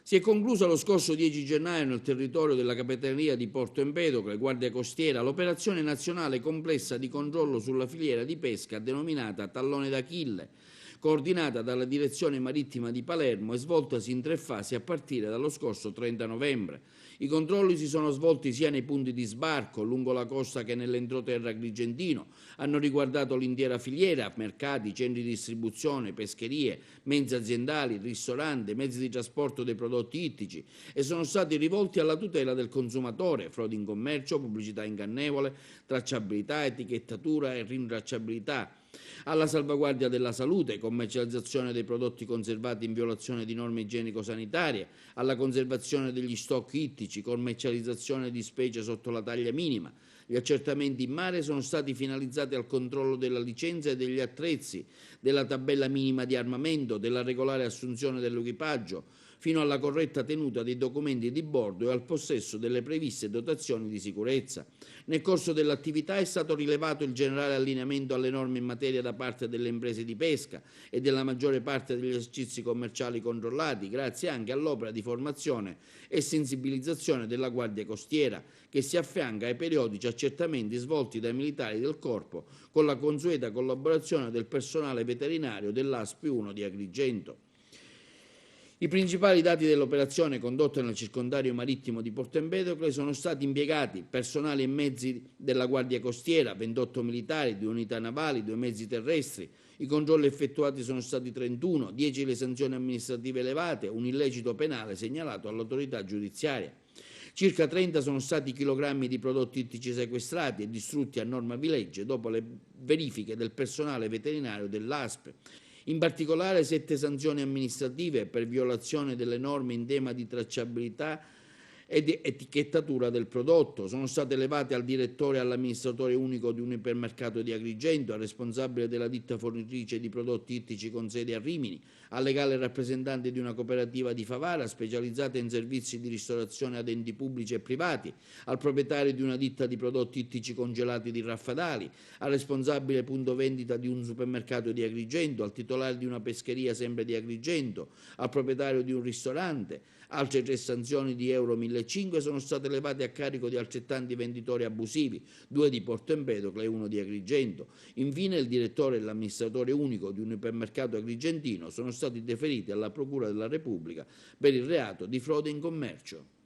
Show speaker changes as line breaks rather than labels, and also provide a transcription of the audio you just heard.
Si è conclusa lo scorso 10 gennaio nel territorio della Capitaneria di Porto Empedocle, Guardia Costiera, l'operazione nazionale complessa di controllo sulla filiera di pesca denominata Tallone d'Achille, coordinata dalla Direzione Marittima di Palermo e svoltasi in 3 fasi a partire dallo scorso 30 novembre. I controlli si sono svolti sia nei punti di sbarco lungo la costa che nell'entroterra agrigentino, hanno riguardato l'intera filiera, mercati, centri di distribuzione, pescherie, mense aziendali, ristoranti, mezzi di trasporto dei prodotti ittici e sono stati rivolti alla tutela del consumatore, frodi in commercio, pubblicità ingannevole, tracciabilità, etichettatura e rintracciabilità, alla salvaguardia della salute, commercializzazione dei prodotti conservati in violazione di norme igienico-sanitarie, alla conservazione degli stock ittici, commercializzazione di specie sotto la taglia minima. Gli accertamenti in mare sono stati finalizzati al controllo della licenza e degli attrezzi, della tabella minima di armamento, della regolare assunzione dell'equipaggio, fino alla corretta tenuta dei documenti di bordo e al possesso delle previste dotazioni di sicurezza. Nel corso dell'attività è stato rilevato il generale allineamento alle norme in materia da parte delle imprese di pesca e della maggiore parte degli esercizi commerciali controllati, grazie anche all'opera di formazione e sensibilizzazione della Guardia Costiera, che si affianca ai periodici accertamenti svolti dai militari del Corpo con la consueta collaborazione del personale veterinario dell'ASP 1 di Agrigento. I principali dati dell'operazione condotta nel circondario marittimo di Porto Empedocle sono stati impiegati personali e mezzi della Guardia Costiera, 28 militari, 2 unità navali, 2 mezzi terrestri. I controlli effettuati sono stati 31, 10 le sanzioni amministrative elevate, un illecito penale segnalato all'autorità giudiziaria. Circa 30 sono stati i chilogrammi di prodotti ittici sequestrati e distrutti a norma di legge dopo le verifiche del personale veterinario dell'ASP. In particolare 7 sanzioni amministrative per violazione delle norme in tema di tracciabilità ed etichettatura del prodotto. Sono state elevate al direttore e all'amministratore unico di un ipermercato di Agrigento, al responsabile della ditta fornitrice di prodotti ittici con sede a Rimini, al legale rappresentante di una cooperativa di Favara specializzata in servizi di ristorazione ad enti pubblici e privati, al proprietario di una ditta di prodotti ittici congelati di Raffadali, al responsabile punto vendita di un supermercato di Agrigento, al titolare di una pescheria sempre di Agrigento, al proprietario di un ristorante. Altre 3 sanzioni di euro 1.500 sono state levate a carico di altrettanti venditori abusivi, 2 di Porto Empedocle e 1 di Agrigento. Infine il direttore e l'amministratore unico di un ipermercato agrigentino sono stati deferiti alla Procura della Repubblica per il reato di frode in commercio.